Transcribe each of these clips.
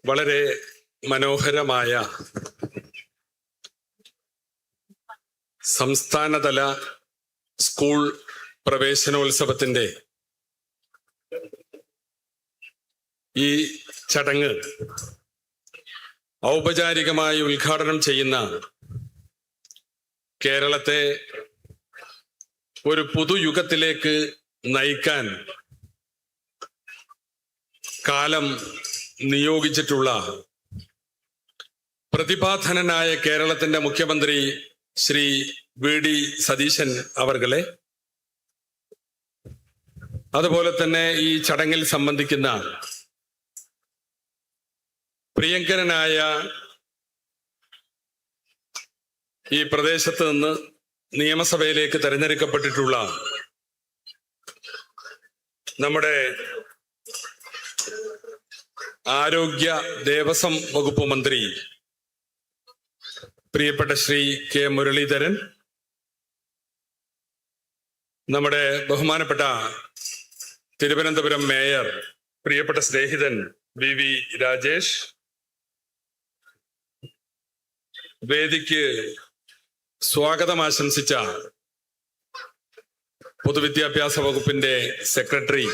വളരെ മനോഹരമായ സംസ്ഥാനതല സ്കൂൾ പ്രവേശനോത്സവത്തിന്റെ ഈ ചടങ്ങ് ഔപചാരികമായി ഉദ്ഘാടനം ചെയ്യുന്ന കേരളത്തെ ഒരു പുതുയുഗത്തിലേക്ക് നയിക്കാൻ കാലം നിയോഗിച്ചിട്ടുള്ള പ്രതിഭാധനനായ കേരളത്തിന്റെ മുഖ്യമന്ത്രി ശ്രീ VD സതീശൻ അവർകളെ, അതുപോലെ തന്നെ ഈ ചടങ്ങിൽ സംബന്ധിക്കുന്ന പ്രിയങ്കരനായ ഈ പ്രദേശത്ത് നിന്ന് നിയമസഭയിലേക്ക് തെരഞ്ഞെടുക്കപ്പെട്ടിട്ടുള്ള നമ്മുടെ ആരോഗ്യ ദേവസ്വം വകുപ്പ് മന്ത്രി പ്രിയപ്പെട്ട ശ്രീ K മുരളീധരൻ, നമ്മുടെ ബഹുമാനപ്പെട്ട തിരുവനന്തപുരം മേയർ പ്രിയപ്പെട്ട സ്നേഹിതൻ VV രാജേഷ്, വേദിക്ക് സ്വാഗതം ആശംസിച്ച പൊതുവിദ്യാഭ്യാസ വകുപ്പിന്റെ സെക്രട്ടറി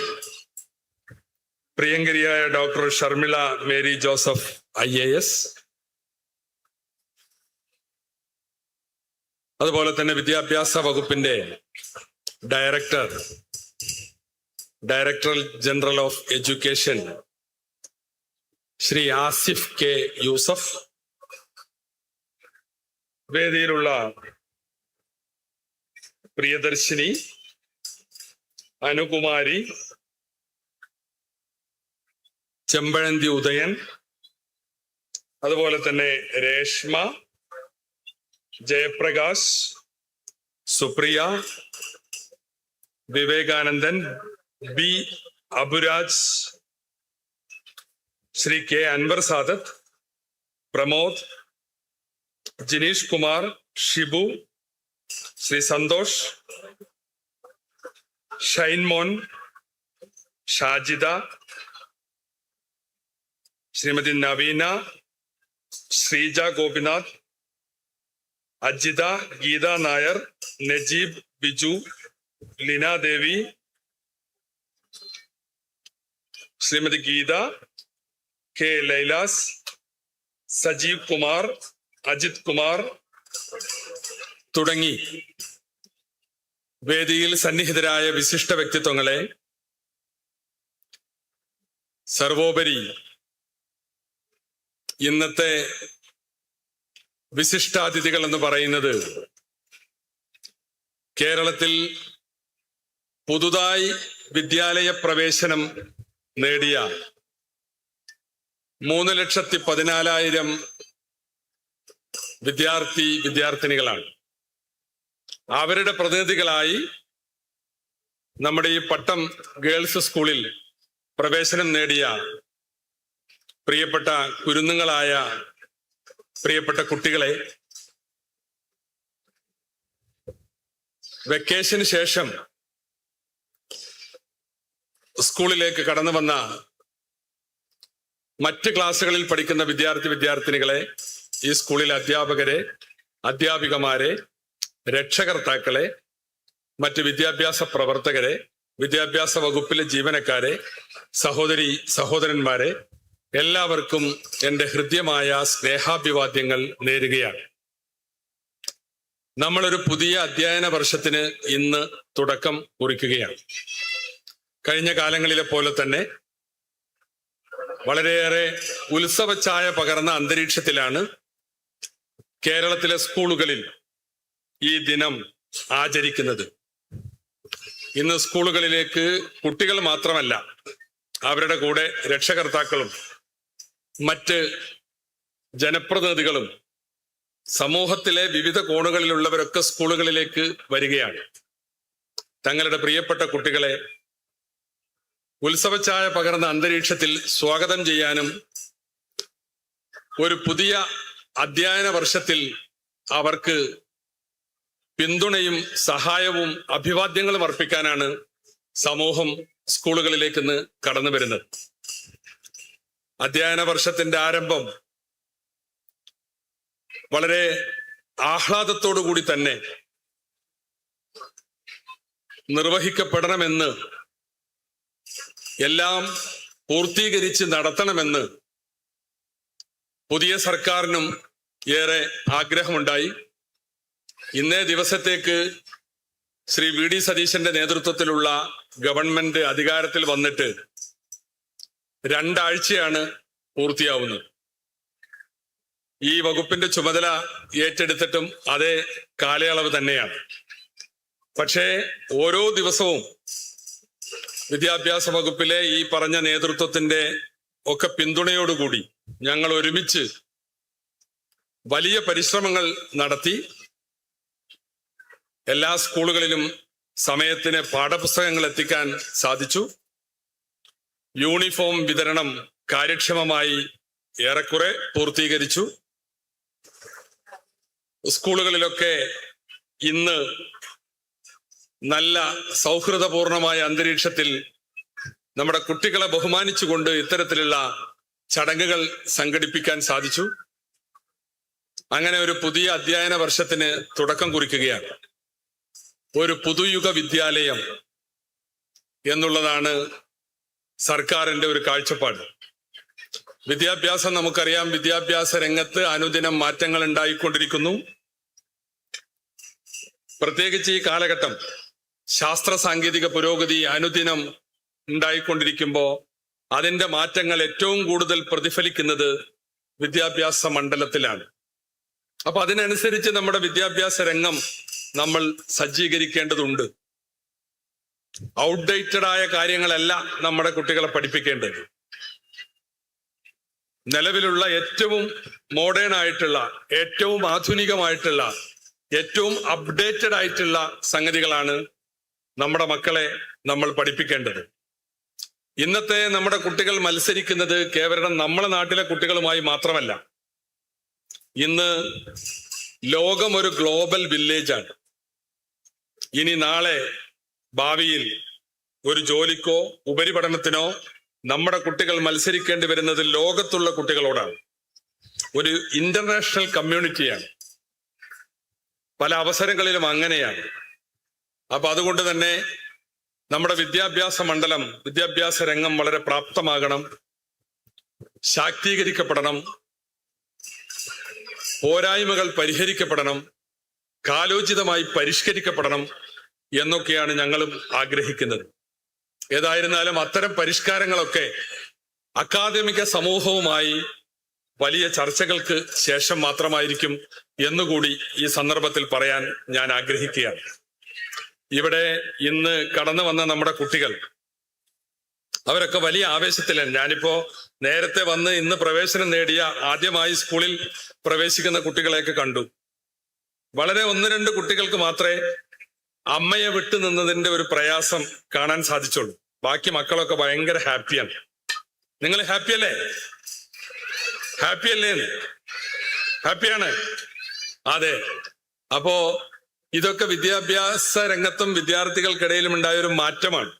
പ്രിയങ്കരിയായ ഡോക്ടർ ഷർമിള മേരി ജോസഫ് IAS, അതുപോലെ തന്നെ വിദ്യാഭ്യാസ വകുപ്പിന്റെ director general of education Sri Asif K Yusuf, വേദിയിലുള്ള പ്രിയദർശിനി, അനുകുമാരി, ചെമ്പഴന്തി ഉദയൻ, അതുപോലെ തന്നെ രേഷ്മ, ജയപ്രകാശ്, സുപ്രിയ, വിവേകാനന്ദൻ, B അബുരാജ്, ശ്രീ K അൻവർ സാദത്ത്, പ്രമോദ്, ജിനീഷ് കുമാർ, ഷിബു, ശ്രീ സന്തോഷ്, ഷൈൻമോൻ, ഷാജിദ, ശ്രീമതി നവീന, ശ്രീജ ഗോപിനാഥ്, അജിത, ഗീത നായർ, നജീബ്, ബിജു, ലീന ദേവി, ശ്രീമതി ഗീത, K ലൈലാസ്, സജീവ് കുമാർ, അജിത് കുമാർ തുടങ്ങി വേദിയിൽ സന്നിഹിതരായ വിശിഷ്ട വ്യക്തിത്വങ്ങളെ, സർവോപരി ഇന്നത്തെ വിശിഷ്ടാതിഥികൾ എന്ന് പറയുന്നത് കേരളത്തിൽ പുതുതായി വിദ്യാലയ പ്രവേശനം നേടിയ 3,14,000 വിദ്യാർത്ഥിനികളാണ്. അവരുടെ പ്രതിനിധികളായി നമ്മുടെ ഈ പട്ടം ഗേൾസ് സ്കൂളിൽ പ്രവേശനം നേടിയ പ്രിയപ്പെട്ട കുരുന്നുകളായ പ്രിയപ്പെട്ട കുട്ടികളെ, വെക്കേഷന് ശേഷം സ്കൂളിലേക്ക് കടന്നു വന്ന മറ്റ് ക്ലാസ്സുകളിൽ പഠിക്കുന്ന വിദ്യാർത്ഥിനികളെ, ഈ സ്കൂളിലെ അധ്യാപകരെ, അധ്യാപികമാരെ, രക്ഷകർത്താക്കളെ, മറ്റ് വിദ്യാഭ്യാസ പ്രവർത്തകരെ, വിദ്യാഭ്യാസ വകുപ്പിലെ ജീവനക്കാരെ, സഹോദരന്മാരെ, എല്ലാവർക്കും എൻ്റെ ഹൃദ്യമായ സ്നേഹാഭിവാദ്യങ്ങൾ നേരുകയാണ്. നമ്മളൊരു പുതിയ അധ്യയന വർഷത്തിന് ഇന്ന് തുടക്കം കുറിക്കുകയാണ്. കഴിഞ്ഞ കാലങ്ങളിലെ പോലെ തന്നെ വളരെയേറെ ഉത്സവഛായ പകർന്ന അന്തരീക്ഷത്തിലാണ് കേരളത്തിലെ സ്കൂളുകളിൽ ഈ ദിനം ആചരിക്കുന്നത്. ഇന്ന് സ്കൂളുകളിലേക്ക് കുട്ടികൾ മാത്രമല്ല, അവരുടെ കൂടെ രക്ഷകർത്താക്കളും മറ്റ് ജനപ്രതിനിധികളും സമൂഹത്തിലെ വിവിധ കോണുകളിലുള്ളവരൊക്കെ സ്കൂളുകളിലേക്ക് വരികയാണ്. തങ്ങളുടെ പ്രിയപ്പെട്ട കുട്ടികളെ ഉത്സവഛായ പകർന്ന അന്തരീക്ഷത്തിൽ സ്വാഗതം ചെയ്യാനും ഒരു പുതിയ അധ്യയന വർഷത്തിൽ അവർക്ക് പിന്തുണയും സഹായവും അഭിവാദ്യങ്ങളും അർപ്പിക്കാനാണ് സമൂഹം സ്കൂളുകളിലേക്ക് ഇന്ന് കടന്നു വരുന്നത്. അധ്യയന വർഷത്തിന്റെ ആരംഭം വളരെ ആഹ്ലാദത്തോടു കൂടി തന്നെ നിർവഹിക്കപ്പെടണമെന്ന്, എല്ലാം പൂർത്തീകരിച്ച് നടത്തണമെന്ന് പുതിയ സർക്കാരിനും ഏറെ ആഗ്രഹമുണ്ടായി. ഇന്നേ ദിവസത്തേക്ക് ശ്രീ വി.ഡി. സതീശന്റെ നേതൃത്വത്തിലുള്ള ഗവൺമെന്റ് അധികാരത്തിൽ വന്നിട്ട് 2 ആഴ്ചയാണ് പൂർത്തിയാവുന്നത്. ഈ വകുപ്പിന്റെ ചുമതല ഏറ്റെടുത്തിട്ടും അതേ കാലയളവ് തന്നെയാണ്. പക്ഷേ ഓരോ ദിവസവും വിദ്യാഭ്യാസ വകുപ്പിലെ ഈ പറഞ്ഞ നേതൃത്വത്തിന്റെ ഒക്കെ പിന്തുണയോടുകൂടി ഞങ്ങൾ ഒരുമിച്ച് വലിയ പരിശ്രമങ്ങൾ നടത്തി എല്ലാ സ്കൂളുകളിലും സമയത്തിന് പാഠപുസ്തകങ്ങൾ എത്തിക്കാൻ സാധിച്ചു. യൂണിഫോം വിതരണം കാര്യക്ഷമമായി ഏറെക്കുറെ പൂർത്തീകരിച്ചു. സ്കൂളുകളിലൊക്കെ ഇന്ന് നല്ല സൗഹൃദപൂർണമായ അന്തരീക്ഷത്തിൽ നമ്മുടെ കുട്ടികളെ ബഹുമാനിച്ചുകൊണ്ട് ഇത്തരത്തിലുള്ള ചടങ്ങുകൾ സംഘടിപ്പിക്കാൻ സാധിച്ചു. അങ്ങനെ ഒരു പുതിയ അധ്യയന വർഷത്തിന് തുടക്കം കുറിക്കുകയാണ്. ഒരു പുതുയുഗ വിദ്യാലയം എന്നുള്ളതാണ് സർക്കാരിന്റെ ഒരു കാഴ്ചപ്പാട്. വിദ്യാഭ്യാസം നമുക്കറിയാം, വിദ്യാഭ്യാസ രംഗത്ത് അനുദിനം മാറ്റങ്ങൾ ഉണ്ടായിക്കൊണ്ടിരിക്കുന്നു. പ്രത്യേകിച്ച് ഈ കാലഘട്ടം ശാസ്ത്ര സാങ്കേതിക പുരോഗതി അനുദിനം ഉണ്ടായിക്കൊണ്ടിരിക്കുമ്പോൾ അതിന്റെ മാറ്റങ്ങൾ ഏറ്റവും കൂടുതൽ പ്രതിഫലിക്കുന്നത് വിദ്യാഭ്യാസ മണ്ഡലത്തിലാണ്. അപ്പൊ അതിനനുസരിച്ച് നമ്മുടെ വിദ്യാഭ്യാസ രംഗം നമ്മൾ സജ്ജീകരിക്കേണ്ടതുണ്ട്. ഔട്ട്ഡേറ്റഡ് ആയ കാര്യങ്ങളല്ല നമ്മുടെ കുട്ടികളെ പഠിപ്പിക്കേണ്ടത്. നിലവിലുള്ള ഏറ്റവും മോഡേൺ ആയിട്ടുള്ള, ഏറ്റവും ആധുനികമായിട്ടുള്ള, ഏറ്റവും അപ്ഡേറ്റഡ് ആയിട്ടുള്ള സംഗതികളാണ് നമ്മുടെ മക്കളെ നമ്മൾ പഠിപ്പിക്കേണ്ടത്. ഇന്നത്തെ നമ്മുടെ കുട്ടികൾ മത്സരിക്കുന്നത് കേവലം നമ്മുടെ നാട്ടിലെ കുട്ടികളുമായി മാത്രമല്ല. ഇന്ന് ലോകം ഒരു ഗ്ലോബൽ വില്ലേജാണ്. ഇനി നാളെ ഭാവിയിൽ ഒരു ജോലിക്കോ ഉപരിപഠനത്തിനോ നമ്മുടെ കുട്ടികൾ മത്സരിക്കേണ്ടി വരുന്നത് ലോകത്തുള്ള കുട്ടികളോടാണ്. ഒരു ഇന്റർനാഷണൽ കമ്മ്യൂണിറ്റിയാണ്. പല അവസരങ്ങളിലും അങ്ങനെയാണ്. അപ്പൊ അതുകൊണ്ട് തന്നെ നമ്മുടെ വിദ്യാഭ്യാസ മണ്ഡലം, വിദ്യാഭ്യാസ രംഗം വളരെ പ്രാപ്തമാകണം, ശാക്തീകരിക്കപ്പെടണം, പോരായ്മകൾ പരിഹരിക്കപ്പെടണം, കാലോചിതമായി പരിഷ്കരിക്കപ്പെടണം എന്നൊക്കെയാണ് ഞങ്ങളും ആഗ്രഹിക്കുന്നത്. ഏതായിരുന്നാലും അത്തരം പരിഷ്കാരങ്ങളൊക്കെ അക്കാദമിക സമൂഹവുമായി വലിയ ചർച്ചകൾക്ക് ശേഷം മാത്രമായിരിക്കും എന്നുകൂടി ഈ സന്ദർഭത്തിൽ പറയാൻ ഞാൻ ആഗ്രഹിക്കുകയാണ്. ഇവിടെ ഇന്ന് കടന്നു വന്ന നമ്മുടെ കുട്ടികൾ അവരൊക്കെ വലിയ ആവേശത്തിലാണ്. ഞാനിപ്പോ നേരത്തെ വന്ന് ഇന്ന് പ്രവേശനം നേടിയ, ആദ്യമായി സ്കൂളിൽ പ്രവേശിക്കുന്ന കുട്ടികളെയൊക്കെ കണ്ടു. വളരെ 1-2 കുട്ടികൾക്ക് മാത്രമേ അമ്മയെ വിട്ടു നിന്നതിന്റെ ഒരു പ്രയാസം കാണാൻ സാധിച്ചുള്ളൂ. ബാക്കി മക്കളൊക്കെ ഭയങ്കര ഹാപ്പിയാണ്. നിങ്ങൾ ഹാപ്പിയല്ലേ? ഹാപ്പിയല്ലേ? ഹാപ്പിയാണ്. അതെ. അപ്പോ ഇതൊക്കെ വിദ്യാഭ്യാസ രംഗത്തും വിദ്യാർത്ഥികൾക്കിടയിലും ഉണ്ടായ ഒരു മാറ്റമാണ്.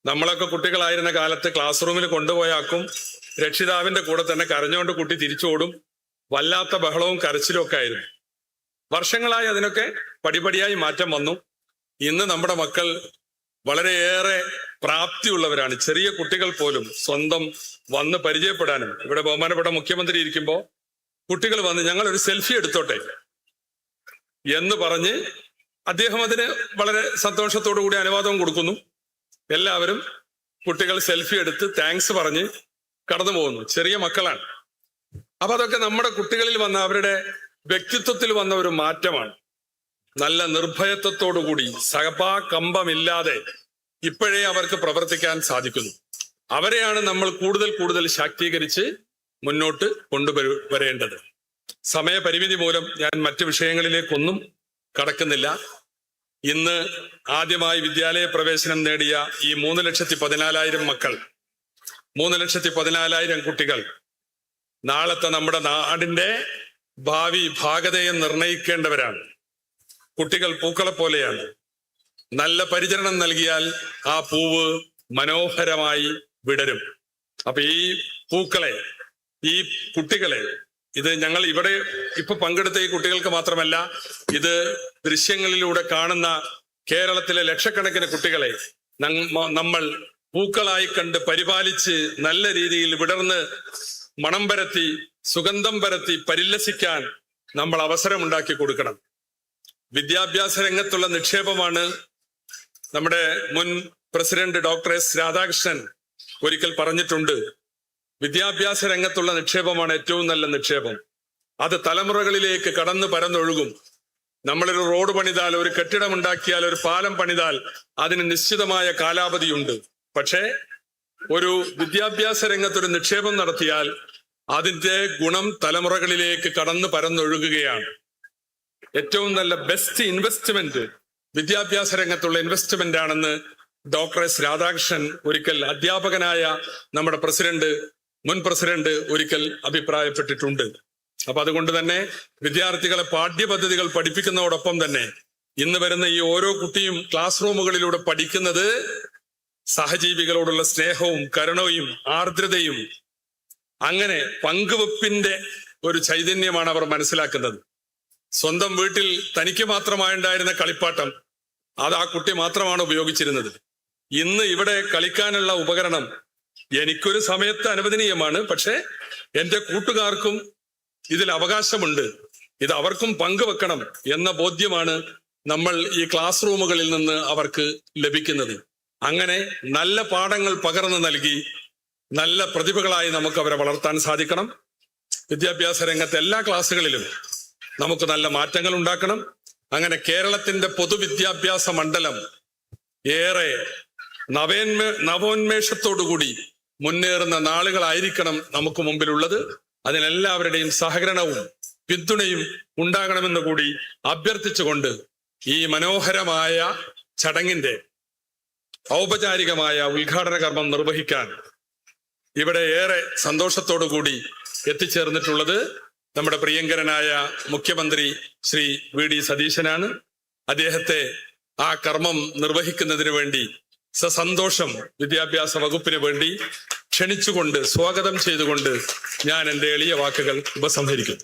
നമ്മളൊക്കെ കുട്ടികളായിരുന്ന കാലത്ത് ക്ലാസ് റൂമിൽ കൊണ്ടുപോയാക്കും, രക്ഷിതാവിന്റെ കൂടെ തന്നെ കരഞ്ഞുകൊണ്ട് കുട്ടി തിരിച്ചോടും, വല്ലാത്ത ബഹളവും കരച്ചിലും ഒക്കെ ആയിരുന്നു. വർഷങ്ങളായി അതിനൊക്കെ പടിപടിയായി മാറ്റം വന്നു. ഇന്ന് നമ്മുടെ മക്കൾ വളരെയേറെ പ്രാപ്തിയുള്ളവരാണ്. ചെറിയ കുട്ടികൾ പോലും സ്വന്തം വന്ന് പരിചയപ്പെടാനും, ഇവിടെ ബഹുമാനപ്പെട്ട മുഖ്യമന്ത്രി ഇരിക്കുമ്പോൾ കുട്ടികൾ വന്ന് ഞങ്ങൾ ഒരു സെൽഫി എടുത്തോട്ടെ എന്ന് പറഞ്ഞ് അദ്ദേഹം അതിന് വളരെ സന്തോഷത്തോടു കൂടി അനുവാദവും കൊടുക്കുന്നു. എല്ലാവരും കുട്ടികൾ സെൽഫി എടുത്ത് താങ്ക്സ് പറഞ്ഞ് കടന്നു പോകുന്നു. ചെറിയ മക്കളാണ്. അപ്പൊ അതൊക്കെ നമ്മുടെ കുട്ടികളിൽ വന്ന, അവരുടെ വ്യക്തിത്വത്തിൽ വന്ന ഒരു മാറ്റമാണ്. നല്ല നിർഭയത്വത്തോടുകൂടി, സഭാകമ്പമില്ലാതെ ഇപ്പോഴേ അവർക്ക് പ്രവർത്തിക്കാൻ സാധിക്കുന്നു. അവരെയാണ് നമ്മൾ കൂടുതൽ കൂടുതൽ ശാക്തീകരിച്ച് മുന്നോട്ട് കൊണ്ടുവരേണ്ടത്. സമയപരിമിതി മൂലം ഞാൻ മറ്റു വിഷയങ്ങളിലേക്കൊന്നും കടക്കുന്നില്ല. ഇന്ന് ആദ്യമായി വിദ്യാലയ പ്രവേശനം നേടിയ ഈ 3,14,000 മക്കൾ, 3,14,000 കുട്ടികൾ നാളത്തെ നമ്മുടെ നാടിന്റെ ഭാവി ഭാഗതയെ നിർണയിക്കേണ്ടവരാണ്. കുട്ടികൾ പൂക്കളെ പോലെയാണ്. നല്ല പരിചരണം നൽകിയാൽ ആ പൂവ് മനോഹരമായി വിടരും. അപ്പൊ ഈ പൂക്കളെ, ഈ കുട്ടികളെ, ഇത് ഞങ്ങൾ ഇവിടെ ഇപ്പൊ പങ്കെടുത്ത ഈ കുട്ടികൾക്ക് മാത്രമല്ല, ഇത് ദൃശ്യങ്ങളിലൂടെ കാണുന്ന കേരളത്തിലെ ലക്ഷക്കണക്കിന് കുട്ടികളെ നമ്മൾ പൂക്കളായി കണ്ട് പരിപാലിച്ച് നല്ല രീതിയിൽ വിടർന്ന് മണം പരത്തി സുഗന്ധം പരത്തി പരിലസിക്കാൻ നമ്മൾ അവസരമുണ്ടാക്കി കൊടുക്കണം. വിദ്യാഭ്യാസ രംഗത്തുള്ള നിക്ഷേപമാണ് നമ്മുടെ മുൻ പ്രസിഡന്റ് ഡോക്ടർ എസ് രാധാകൃഷ്ണൻ ഒരിക്കൽ പറഞ്ഞിട്ടുണ്ട്. വിദ്യാഭ്യാസ രംഗത്തുള്ള നിക്ഷേപമാണ് ഏറ്റവും നല്ല നിക്ഷേപം. അത് തലമുറകളിലേക്ക് കടന്നു പരന്നൊഴുകും. നമ്മളൊരു റോഡ് പണിതാൽ, ഒരു കെട്ടിടം ഉണ്ടാക്കിയാൽ, ഒരു പാലം പണിതാൽ അതിന് നിശ്ചിതമായ കാലാവധിയുണ്ട്. പക്ഷേ ഒരു വിദ്യാഭ്യാസ രംഗത്തൊരു നിക്ഷേപം നടത്തിയാൽ അതിന്റെ ഗുണം തലമുറകളിലേക്ക് കടന്നു പരന്നൊഴുകുകയാണ്. ഏറ്റവും നല്ല ബെസ്റ്റ് ഇൻവെസ്റ്റ്മെന്റ് വിദ്യാഭ്യാസ രംഗത്തുള്ള ഇൻവെസ്റ്റ്മെന്റ് ആണെന്ന് ഡോക്ടർ എസ് രാധാകൃഷ്ണൻ ഒരിക്കൽ, അധ്യാപകനായ നമ്മുടെ മുൻ പ്രസിഡന്റ് ഒരിക്കൽ അഭിപ്രായപ്പെട്ടിട്ടുണ്ട്. അപ്പൊ അതുകൊണ്ട് തന്നെ വിദ്യാർത്ഥികളെ പാഠ്യപദ്ധതികൾ പഠിപ്പിക്കുന്നതോടൊപ്പം തന്നെ ഇന്ന് വരുന്ന ഈ ഓരോ കുട്ടിയും ക്ലാസ് റൂമുകളിലൂടെ പഠിക്കുന്നത് സഹജീവികളോടുള്ള സ്നേഹവും കരുണയും ആർദ്രതയും, അങ്ങനെ പങ്കുവെപ്പിന്റെ ഒരു ചൈതന്യമാണ് അവർ മനസ്സിലാക്കുന്നത്. സ്വന്തം വീട്ടിൽ തനിക്ക് മാത്രമായുണ്ടായിരുന്ന കളിപ്പാട്ടം അത് ആ കുട്ടി മാത്രമാണ് ഉപയോഗിച്ചിരുന്നത്. ഇന്ന് ഇവിടെ കളിക്കാനുള്ള ഉപകരണം എനിക്കൊരു സമയത്ത് അനുവദനീയമാണ്, പക്ഷെ എന്റെ കൂട്ടുകാർക്കും ഇതിൽ അവകാശമുണ്ട്, ഇത് അവർക്കും പങ്കുവെക്കണം എന്ന ബോധ്യമാണ് നമ്മൾ ഈ ക്ലാസ് റൂമുകളിൽ നിന്ന് അവർക്ക് ലഭിക്കുന്നത്. അങ്ങനെ നല്ല പാഠങ്ങൾ പകർന്നു നൽകി നല്ല പ്രതിഭകളായി നമുക്ക് അവരെ വളർത്താൻ സാധിക്കണം. വിദ്യാഭ്യാസ രംഗത്തെ എല്ലാ ക്ലാസ്സുകളിലും നമുക്ക് നല്ല മാറ്റങ്ങൾ ഉണ്ടാക്കണം. അങ്ങനെ കേരളത്തിന്റെ പൊതുവിദ്യാഭ്യാസ മണ്ഡലം ഏറെ നവോന്മേഷത്തോടുകൂടി മുന്നേറുന്ന നാളുകളായിരിക്കണം നമുക്ക് മുമ്പിലുള്ളത്. അതിനെല്ലാവരുടെയും സഹകരണവും പിന്തുണയും ഉണ്ടാകണമെന്ന് കൂടി അഭ്യർത്ഥിച്ചുകൊണ്ട് ഈ മനോഹരമായ ചടങ്ങിന്റെ ഔപചാരികമായ ഉദ്ഘാടന കർമ്മം നിർവഹിക്കാൻ ഇവിടെ ഏറെ സന്തോഷത്തോടു കൂടി എത്തിച്ചേർന്നിട്ടുള്ളത് നമ്മുടെ പ്രിയങ്കരനായ മുഖ്യമന്ത്രി ശ്രീ വി ഡി സതീശനാണ്. അദ്ദേഹത്തെ ആ കർമ്മം നിർവഹിക്കുന്നതിന് വേണ്ടി സസന്തോഷം വിദ്യാഭ്യാസ വകുപ്പിന് വേണ്ടി ക്ഷണിച്ചുകൊണ്ട് സ്വാഗതം ചെയ്തുകൊണ്ട് ഞാൻ എന്റെ എളിയ വാക്കുകൾ ഉപസംഹരിക്കുന്നു.